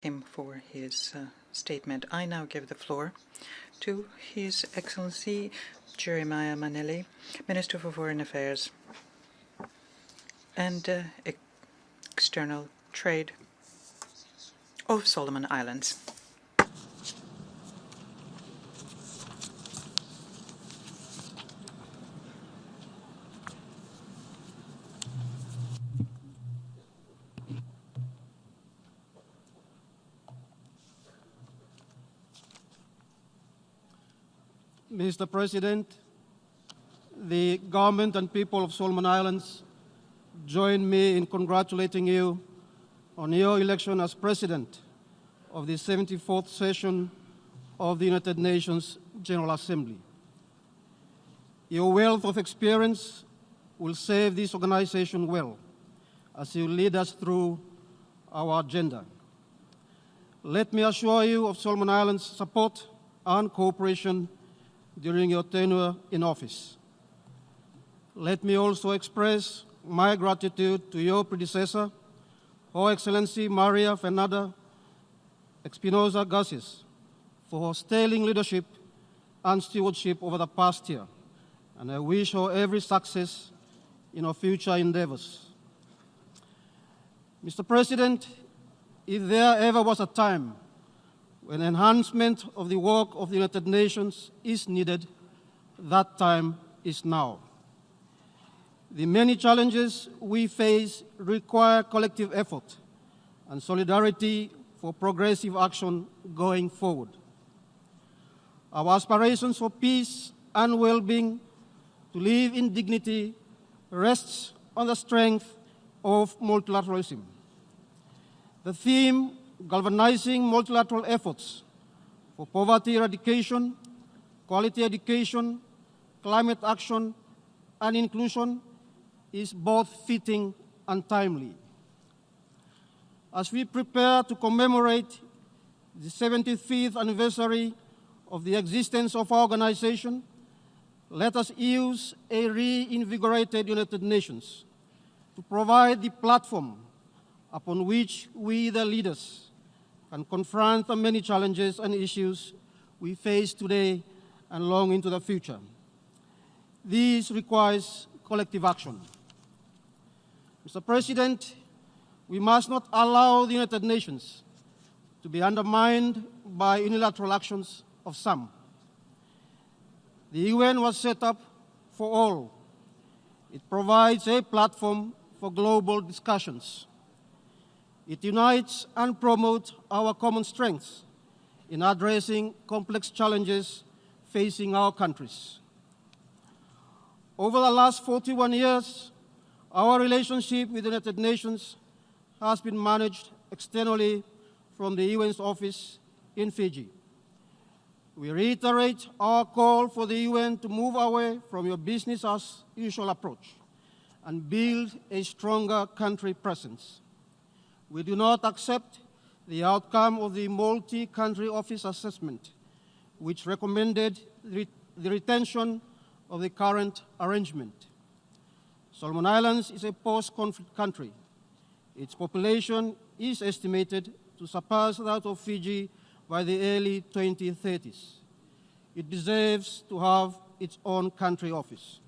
him for his statement. I now give the floor to His Excellency Jeremiah Manele, Minister for Foreign Affairs and External Trade of Solomon Islands. Mr. President, the government and people of Solomon Islands join me in congratulating you on your election as President of the 74th session of the United Nations General Assembly. Your wealth of experience will serve this organization well as you lead us through our agenda. Let me assure you of Solomon Islands' support and cooperation during your tenure in office. Let me also express my gratitude to your predecessor, Her Excellency Maria Fernanda Espinosa Garces, for her sterling leadership and stewardship over the past year, and I wish her every success in her future endeavors. Mr. President, if there ever was a time when enhancement of the work of the United Nations is needed, that time is now. The many challenges we face require collective effort and solidarity for progressive action going forward. Our aspirations for peace and well-being, to live in dignity, rests on the strength of multilateralism. The theme galvanizing multilateral efforts for poverty eradication, quality education, climate action, and inclusion is both fitting and timely. As we prepare to commemorate the 75th anniversary of the existence of our organization, let us use a reinvigorated United Nations to provide the platform upon which we, the leaders, can confront the many challenges and issues we face today and long into the future. This requires collective action. Mr. President, we must not allow the United Nations to be undermined by unilateral actions of some. The UN was set up for all. It provides a platform for global discussions. It unites and promotes our common strengths in addressing complex challenges facing our countries. Over the last 41 years, our relationship with the United Nations has been managed externally from the UN's office in Fiji. We reiterate our call for the UN to move away from your business as usual approach and build a stronger country presence. We do not accept the outcome of the multi-country office assessment, which recommended the retention of the current arrangement. Solomon Islands is a post-conflict country. Its population is estimated to surpass that of Fiji by the early 2030s. It deserves to have its own country office.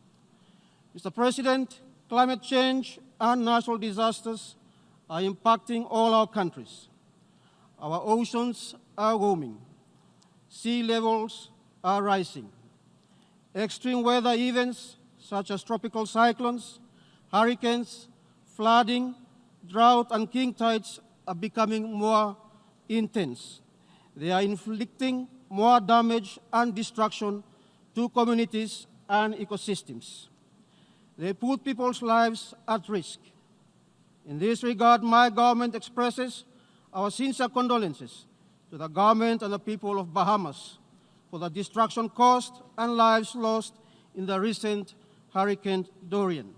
Mr. President, climate change and natural disasters are impacting all our countries. Our oceans are warming. Sea levels are rising. Extreme weather events such as tropical cyclones, hurricanes, flooding, drought, and king tides are becoming more intense. They are inflicting more damage and destruction to communities and ecosystems. They put people's lives at risk. In this regard, my government expresses our sincere condolences to the government and the people of Bahamas for the destruction caused and lives lost in the recent Hurricane Dorian.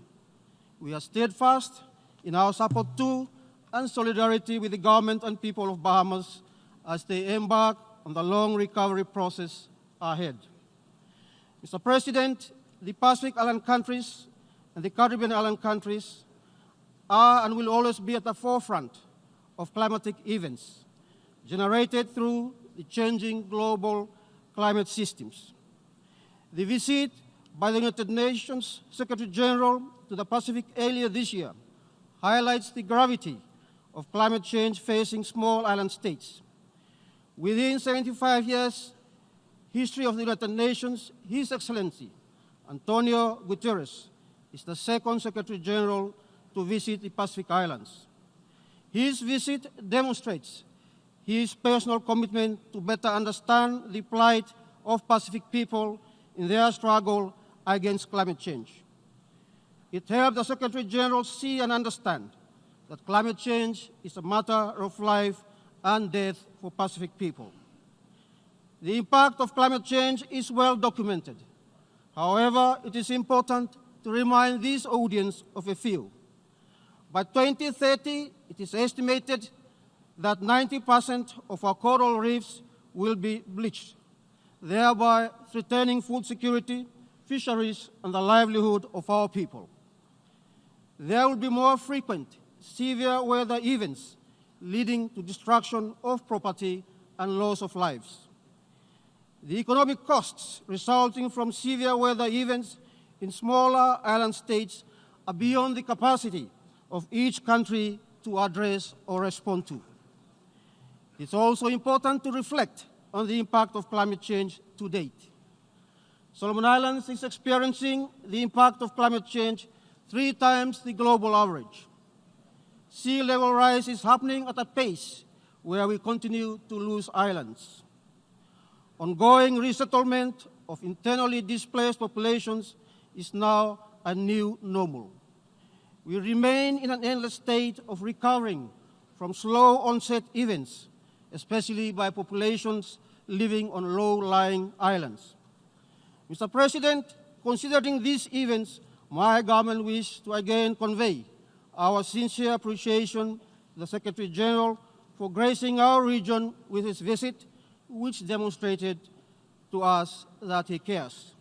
We are steadfast in our support to and solidarity with the government and people of Bahamas as they embark on the long recovery process ahead. Mr. President, the Pacific Island countries and the Caribbean island countries are and will always be at the forefront of climatic events, generated through the changing global climate systems. The visit by the United Nations Secretary General to the Pacific earlier this year highlights the gravity of climate change facing small island states. Within 75 years' history of the United Nations, His Excellency Antonio Guterres is the second Secretary General to visit the Pacific Islands. His visit demonstrates his personal commitment to better understand the plight of Pacific people in their struggle against climate change. It helped the Secretary General see and understand that climate change is a matter of life and death for Pacific people. The impact of climate change is well documented. However, it is important to remind this audience of a few. By 2030, it is estimated that 90% of our coral reefs will be bleached, thereby threatening food security, fisheries, and the livelihood of our people. There will be more frequent, severe weather events leading to destruction of property and loss of lives. The economic costs resulting from severe weather events in smaller island states are beyond the capacity of each country to address or respond to. It's also important to reflect on the impact of climate change to date. Solomon Islands is experiencing the impact of climate change 3 times the global average. Sea level rise is happening at a pace where we continue to lose islands. Ongoing resettlement of internally displaced populations is now a new normal. We remain in an endless state of recovering from slow onset events, especially by populations living on low-lying islands. Mr. President, considering these events, my government wishes to again convey our sincere appreciation to the Secretary General for gracing our region with his visit, which demonstrated to us that he cares.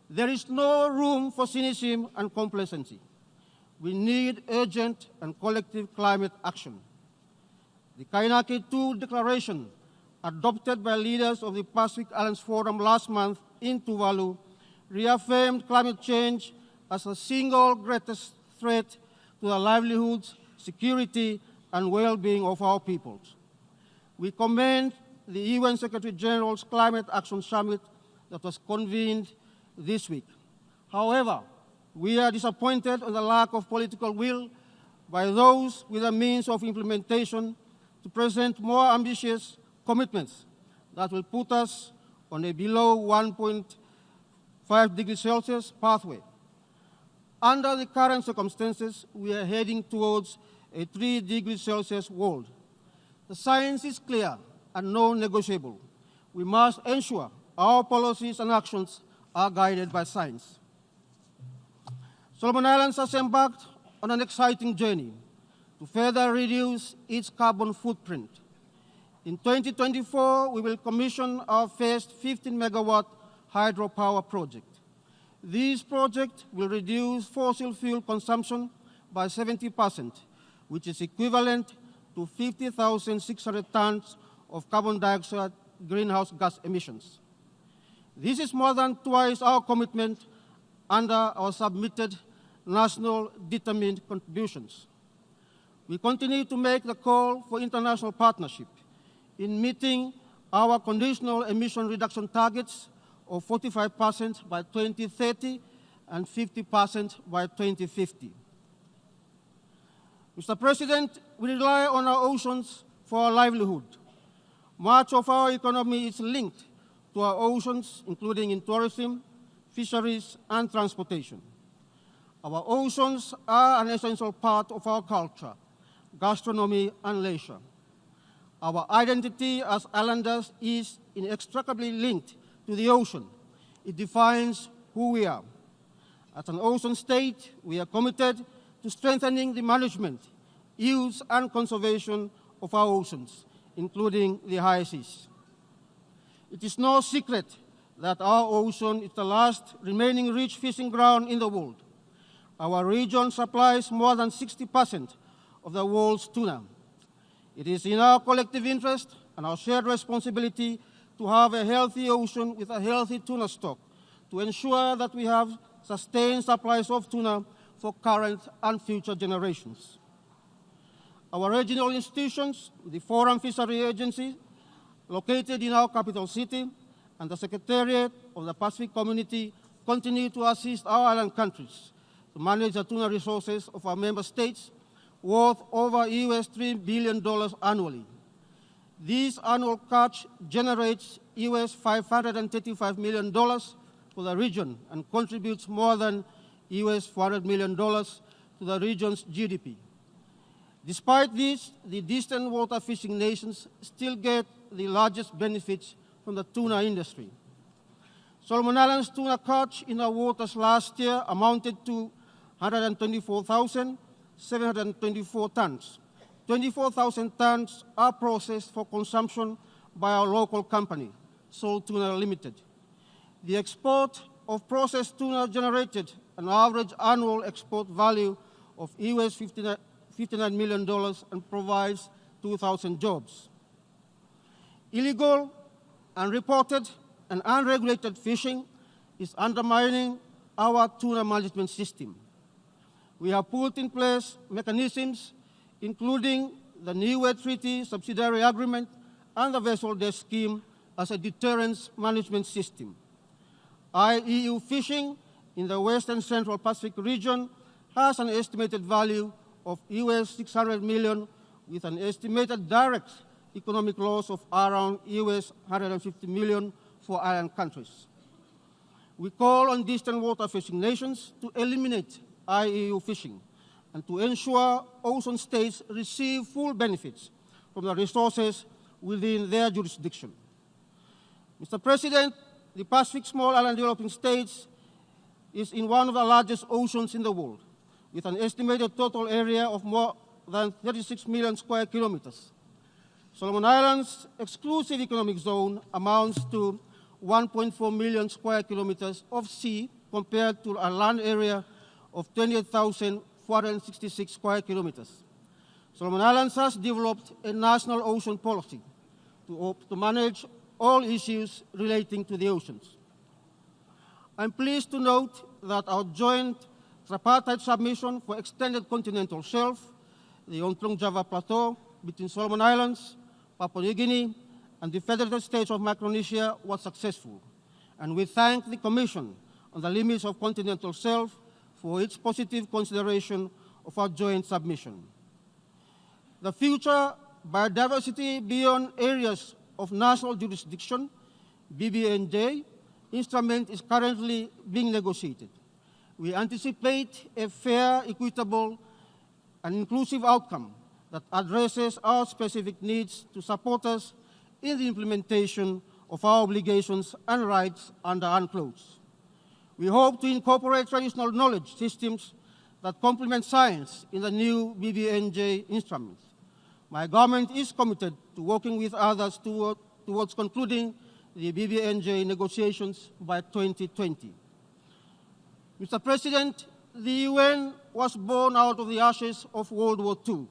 There is no room for cynicism and complacency. We need urgent and collective climate action. The Kainaki II Declaration, adopted by leaders of the Pacific Islands Forum last month in Tuvalu, reaffirmed climate change as the single greatest threat to the livelihoods, security, and well-being of our peoples. We commend the UN Secretary General's Climate Action Summit that was convened this week. However, we are disappointed on the lack of political will by those with the means of implementation to present more ambitious commitments that will put us on a below 1.5 degrees Celsius pathway. Under the current circumstances, we are heading towards a 3 degrees Celsius world. The science is clear and non-negotiable. We must ensure our policies and actions are guided by science. Solomon Islands has embarked on an exciting journey to further reduce its carbon footprint. In 2024, we will commission our first 15-megawatt hydropower project. This project will reduce fossil fuel consumption by 70%, which is equivalent to 50,600 tons of carbon dioxide greenhouse gas emissions. This is more than twice our commitment under our submitted national determined contributions. We continue to make the call for international partnership in meeting our conditional emission reduction targets of 45% by 2030 and 50% by 2050. Mr. President, we rely on our oceans for our livelihood. Much of our economy is linked to our oceans, including in tourism, fisheries, and transportation. Our oceans are an essential part of our culture, gastronomy, and leisure. Our identity as islanders is inextricably linked to the ocean. It defines who we are. As an ocean state, we are committed to strengthening the management, use, and conservation of our oceans, including the high seas. It is no secret that our ocean is the last remaining rich fishing ground in the world. Our region supplies more than 60% of the world's tuna. It is in our collective interest and our shared responsibility to have a healthy ocean with a healthy tuna stock to ensure that we have sustained supplies of tuna for current and future generations. Our regional institutions, the Foreign Fishery Agency, located in our capital city, and the Secretariat of the Pacific Community continue to assist our island countries to manage the tuna resources of our member states worth over US $3 billion annually. This annual catch generates US $535 million for the region and contributes more than US $400 million to the region's GDP. Despite this, the distant water fishing nations still get the largest benefits from the tuna industry. Solomon Islands tuna catch in our waters last year amounted to 124,724 tons. 24,000 tons are processed for consumption by our local company, Sol Tuna Limited. The export of processed tuna generated an average annual export value of US $59 million and provides 2,000 jobs. Illegal, unreported, and unregulated fishing is undermining our tuna management system. We have put in place mechanisms including the Niue Treaty Subsidiary Agreement and the Vessel Day Scheme as a deterrence management system. IEU fishing in the Western Central Pacific region has an estimated value of US $600 million with an estimated direct economic loss of around US $150 million for island countries. We call on distant water fishing nations to eliminate IEU fishing and to ensure ocean states receive full benefits from the resources within their jurisdiction. Mr. President, the Pacific Small Island Developing States is in one of the largest oceans in the world, with an estimated total area of more than 36 million square kilometers. Solomon Islands' exclusive economic zone amounts to 1.4 million square kilometers of sea compared to a land area of 28,466 square kilometers. Solomon Islands has developed a national ocean policy to manage all issues relating to the oceans. I'm pleased to note that our joint tripartite submission for extended continental shelf, the Ontlong Java Plateau, between Solomon Islands, Papua New Guinea, and the Federated States of Micronesia was successful, and we thank the Commission on the limits of continental shelf for its positive consideration of our joint submission. The future biodiversity beyond areas of national jurisdiction, BBNJ, instrument is currently being negotiated. We anticipate a fair, equitable, and inclusive outcome that addresses our specific needs to support us in the implementation of our obligations and rights under UNCLOS. We hope to incorporate traditional knowledge systems that complement science in the new BBNJ instruments. My government is committed to working with others towards concluding the BBNJ negotiations by 2020. Mr. President, the UN was born out of the ashes of World War II.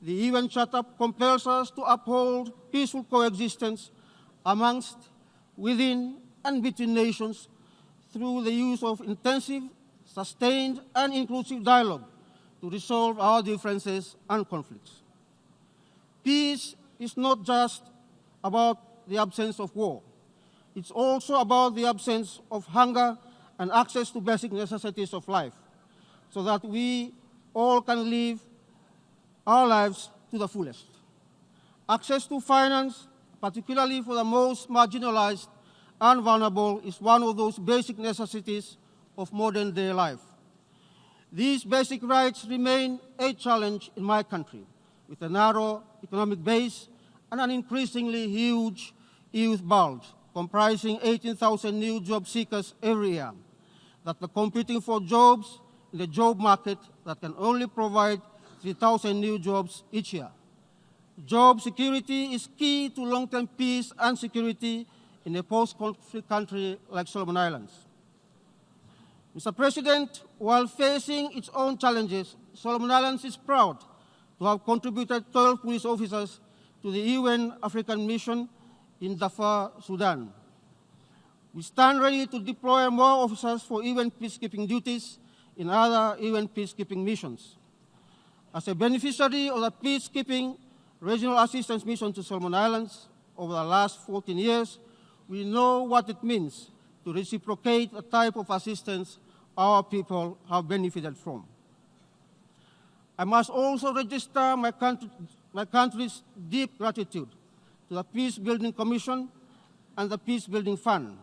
The UN Charter compels us to uphold peaceful coexistence amongst, within, and between nations through the use of intensive, sustained, and inclusive dialogue to resolve our differences and conflicts. Peace is not just about the absence of war. It's also about the absence of hunger and access to basic necessities of life, so that we all can live our lives to the fullest. Access to finance, particularly for the most marginalized and vulnerable, is one of those basic necessities of modern-day life. These basic rights remain a challenge in my country, with a narrow economic base and an increasingly huge youth bulge, comprising 18,000 new job seekers every year, that are competing for jobs in the job market that can only provide 3,000 new jobs each year. Job security is key to long-term peace and security in a post-conflict country like Solomon Islands. Mr. President, while facing its own challenges, Solomon Islands is proud to have contributed 12 police officers to the UN African Mission in Darfur, Sudan. We stand ready to deploy more officers for UN peacekeeping duties in other UN peacekeeping missions. As a beneficiary of the peacekeeping regional assistance mission to Solomon Islands over the last 14 years, we know what it means to reciprocate the type of assistance our people have benefited from. I must also register my country's deep gratitude to the Peace Building Commission and the Peace Building Fund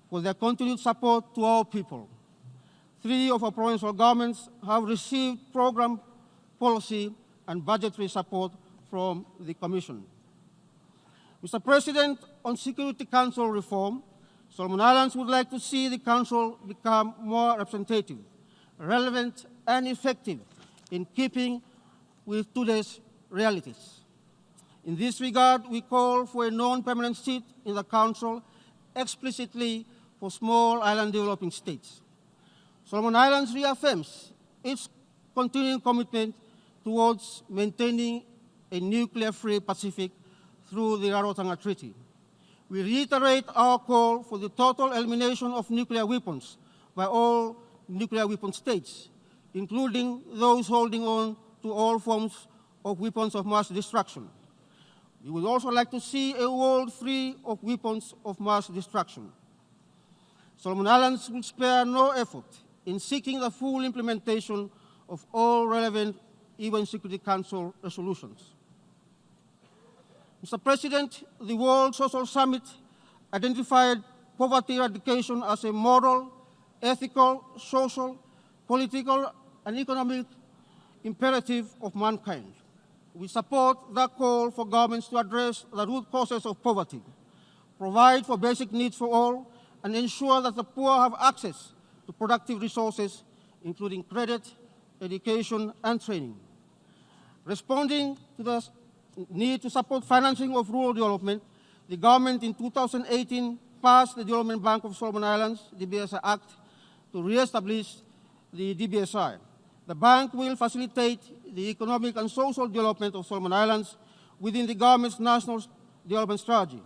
for their continued support to our people. 3 of our provincial governments have received program, policy, and budgetary support from the Commission. Mr. President, on Security Council reform, Solomon Islands would like to see the Council become more representative, relevant, and effective in keeping with today's realities. In this regard, we call for a non-permanent seat in the Council explicitly for small island developing states. Solomon Islands reaffirms its continuing commitment towards maintaining a nuclear-free Pacific through the Rarotonga Treaty. We reiterate our call for the total elimination of nuclear weapons by all nuclear weapon states, including those holding on to all forms of weapons of mass destruction. We would also like to see a world free of weapons of mass destruction. Solomon Islands will spare no effort in seeking the full implementation of all relevant UN Security Council resolutions. Mr. President, the World Social Summit identified poverty eradication as a moral, ethical, social, political, and economic imperative of mankind. We support that call for governments to address the root causes of poverty, provide for basic needs for all, and ensure that the poor have access to productive resources, including credit, education, and training. Responding to the need to support financing of rural development, the government in 2018 passed the Development Bank of Solomon Islands, DBSI Act, to re-establish the DBSI. The bank will facilitate the economic and social development of Solomon Islands within the government's national development strategy.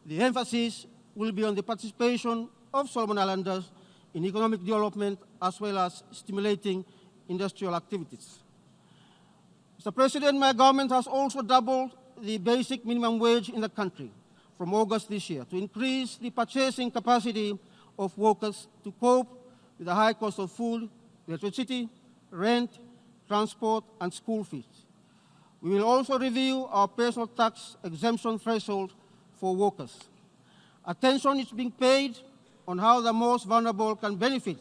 The emphasis will be on the participation of Solomon Islanders in economic development as well as stimulating industrial activities. Mr. President, my government has also doubled the basic minimum wage in the country from August this year to increase the purchasing capacity of workers to cope with the high cost of food, electricity, rent, transport, and school fees. We will also review our personal tax exemption threshold for workers. Attention is being paid on how the most vulnerable can benefit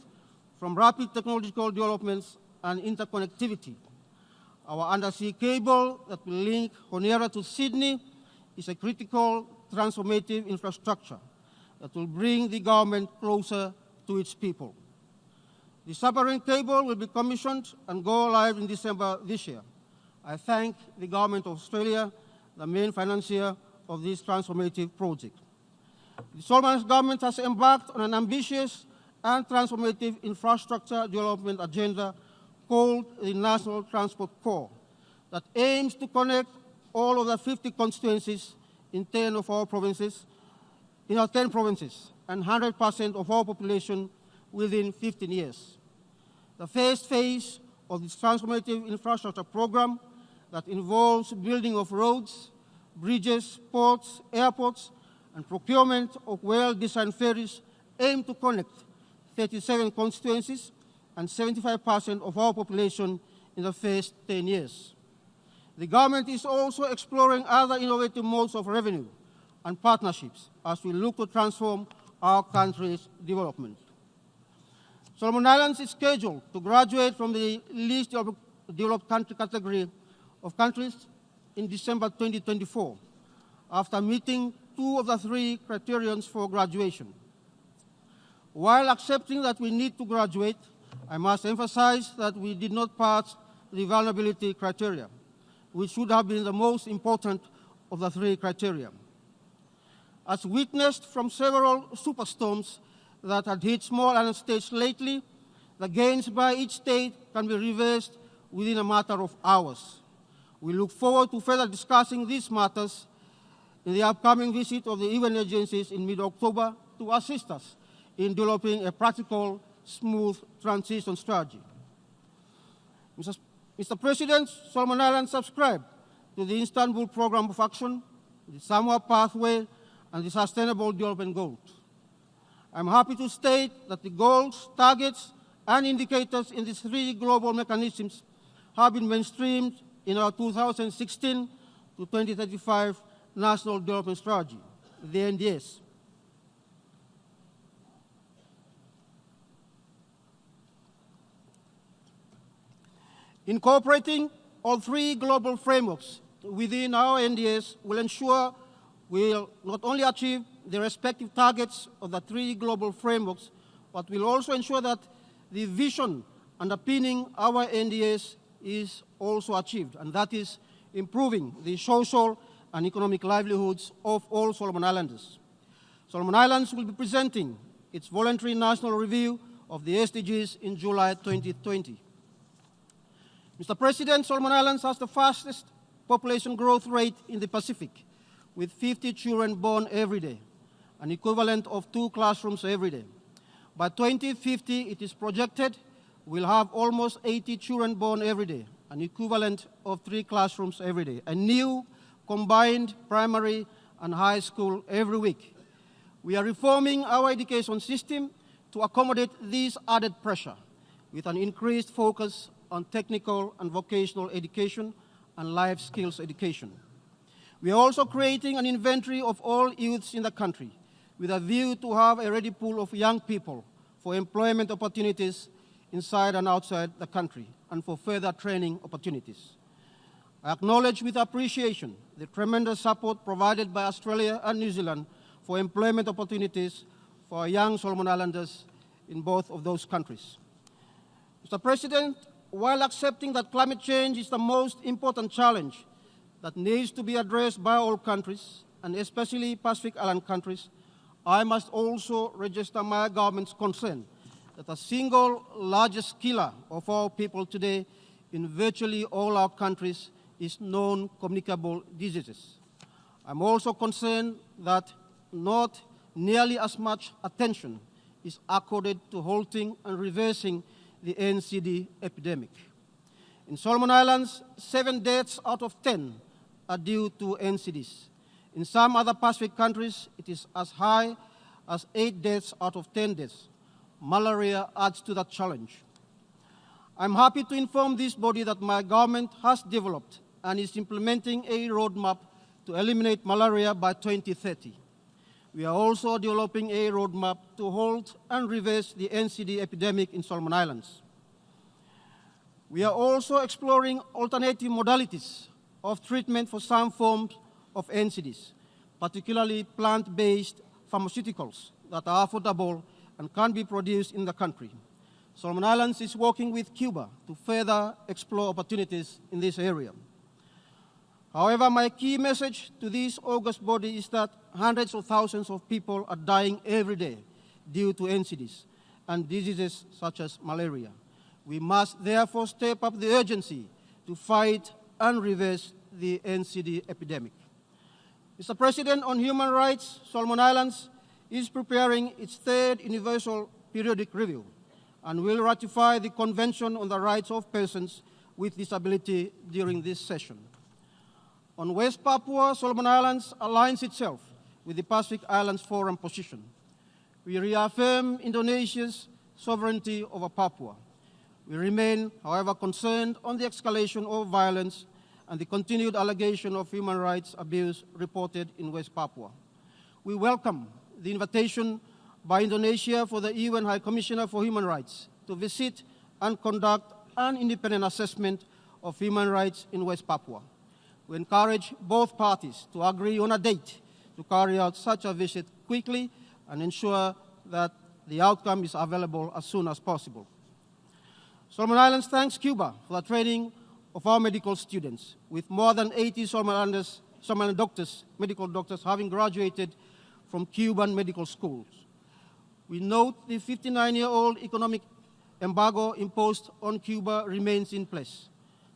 from rapid technological developments and interconnectivity. Our undersea cable that will link Honiara to Sydney is a critical transformative infrastructure that will bring the government closer to its people. The submarine cable will be commissioned and go live in December this year. I thank the Government of Australia, the main financier of this transformative project. The Solomon government has embarked on an ambitious and transformative infrastructure development agenda called the National Transport Corps that aims to connect all of the 50 constituencies in 10 of our provinces, in our 10 provinces, and 100% of our population within 15 years. The first phase of this transformative infrastructure program that involves building of roads, bridges, ports, airports, and procurement of well-designed ferries aim to connect 37 constituencies and 75% of our population in the first 10 years. The government is also exploring other innovative modes of revenue and partnerships as we look to transform our country's development. Solomon Islands is scheduled to graduate from the least developed country category of countries in December 2024 after meeting 2 of the 3 criterions for graduation. While accepting that we need to graduate, I must emphasize that we did not pass the vulnerability criteria, which should have been the most important of the 3 criteria. As witnessed from several superstorms that had hit small island states lately, the gains by each state can be reversed within a matter of hours. We look forward to further discussing these matters in the upcoming visit of the UN agencies in mid-October to assist us in developing a practical, smooth transition strategy. Mr. President, Solomon Islands subscribed to the Istanbul Programme of Action, the Samoa Pathway, and the Sustainable Development Goals. I'm happy to state that the goals, targets, and indicators in these three global mechanisms have been mainstreamed in our 2016 to 2035 National Development Strategy, the NDS. Incorporating all three global frameworks within our NDS will ensure we'll not only achieve the respective targets of the three global frameworks, but will also ensure that the vision underpinning our NDS is also achieved, and that is improving the social and economic livelihoods of all Solomon Islanders. Solomon Islands will be presenting its voluntary national review of the SDGs in July 2020. Mr. President, Solomon Islands has the fastest population growth rate in the Pacific, with 50 children born every day, an equivalent of 2 classrooms every day. By 2050, it is projected we'll have almost 80 children born every day, an equivalent of 3 classrooms every day, a new combined primary and high school every week. We are reforming our education system to accommodate this added pressure with an increased focus on technical and vocational education and life skills education. We are also creating an inventory of all youths in the country with a view to have a ready pool of young people for employment opportunities inside and outside the country and for further training opportunities. I acknowledge with appreciation the tremendous support provided by Australia and New Zealand for employment opportunities for our young Solomon Islanders in both of those countries. Mr. President, while accepting that climate change is the most important challenge that needs to be addressed by all countries, and especially Pacific Island countries, I must also register my government's concern that the single largest killer of our people today in virtually all our countries is non-communicable diseases. I'm also concerned that not nearly as much attention is accorded to halting and reversing the NCD epidemic. In Solomon Islands, 7 deaths out of 10 are due to NCDs. In some other Pacific countries, it is as high as 8 deaths out of 10 deaths. Malaria adds to that challenge. I'm happy to inform this body that my government has developed and is implementing a roadmap to eliminate malaria by 2030. We are also developing a roadmap to halt and reverse the NCD epidemic in Solomon Islands. We are also exploring alternative modalities of treatment for some forms of NCDs, particularly plant-based pharmaceuticals that are affordable and can be produced in the country. Solomon Islands is working with Cuba to further explore opportunities in this area. However, my key message to this august body is that hundreds of thousands of people are dying every day due to NCDs and diseases such as malaria. We must therefore step up the urgency to fight and reverse the NCD epidemic. Mr. President, on human rights, Solomon Islands is preparing its 3rd Universal Periodic Review and will ratify the Convention on the Rights of Persons with Disability during this session. On West Papua, Solomon Islands aligns itself with the Pacific Islands Forum position. We reaffirm Indonesia's sovereignty over Papua. We remain, however, concerned on the escalation of violence and the continued allegation of human rights abuse reported in West Papua. We welcome the invitation by Indonesia for the UN High Commissioner for Human Rights to visit and conduct an independent assessment of human rights in West Papua. We encourage both parties to agree on a date to carry out such a visit quickly and ensure that the outcome is available as soon as possible. Solomon Islands thanks Cuba for the training of our medical students, with more than 80 Solomon Island doctors, medical doctors, having graduated from Cuban medical schools. We note the 59-year-old economic embargo imposed on Cuba remains in place.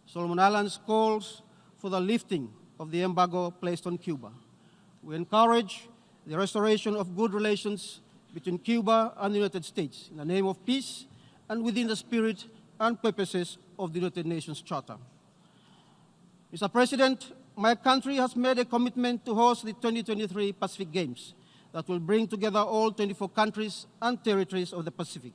Solomon Islands calls for the lifting of the embargo placed on Cuba. We encourage the restoration of good relations between Cuba and the United States in the name of peace and within the spirit and purposes of the United Nations Charter. Mr. President, my country has made a commitment to host the 2023 Pacific Games that will bring together all 24 countries and territories of the Pacific.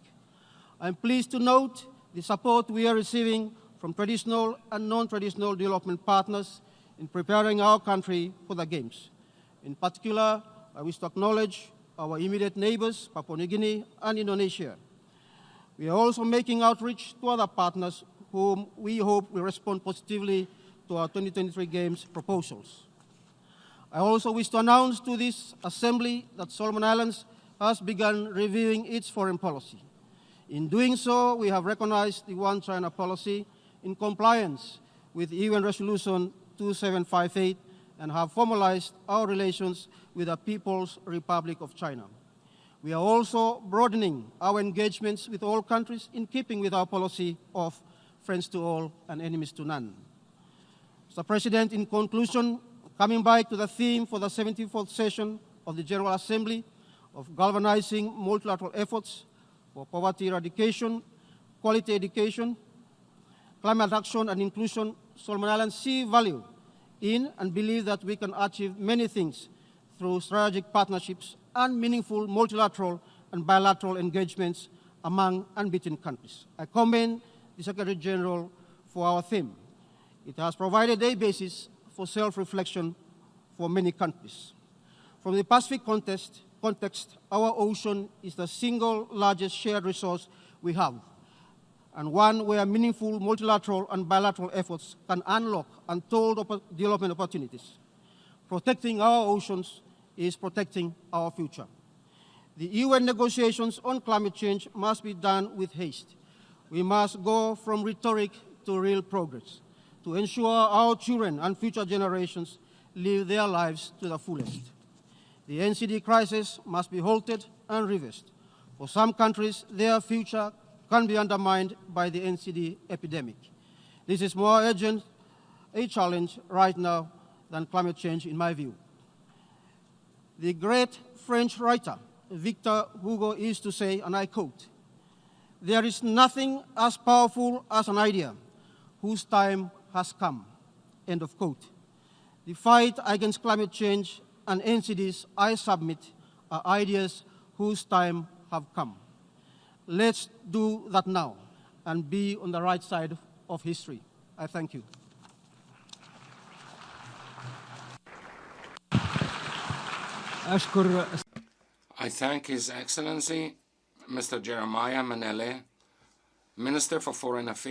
I'm pleased to note the support we are receiving from traditional and non-traditional development partners in preparing our country for the Games. In particular, I wish to acknowledge our immediate neighbors, Papua New Guinea and Indonesia. We are also making outreach to other partners whom we hope will respond positively to our 2023 Games proposals. I also wish to announce to this Assembly that Solomon Islands has begun reviewing its foreign policy. In doing so, we have recognized the One China policy in compliance with UN Resolution 2758 and have formalized our relations with the People's Republic of China. We are also broadening our engagements with all countries in keeping with our policy of friends to all and enemies to none. Mr. President, in conclusion, coming back to the theme for the 74th session of the General Assembly of galvanizing multilateral efforts for poverty eradication, quality education, climate action and inclusion, Solomon Islands see value in and believe that we can achieve many things through strategic partnerships and meaningful multilateral and bilateral engagements among and between countries. I commend the Secretary General for our theme. It has provided a basis for self-reflection for many countries. From the Pacific context, our ocean is the single largest shared resource we have, and one where meaningful multilateral and bilateral efforts can unlock untold development opportunities. Protecting our oceans is protecting our future. The UN negotiations on climate change must be done with haste. We must go from rhetoric to real progress to ensure our children and future generations live their lives to the fullest. The NCD crisis must be halted and reversed. For some countries, their future can be undermined by the NCD epidemic. This is more urgent a challenge right now than climate change, in my view. The great French writer Victor Hugo used to say, and I quote, "There is nothing as powerful as an idea whose time has come," end of quote. The fight against climate change and NCDs I submit are ideas whose time have come. Let's do that now and be on the right side of history. I thank you. I thank His Excellency, Mr. Jeremiah Manele, Minister for Foreign Affairs.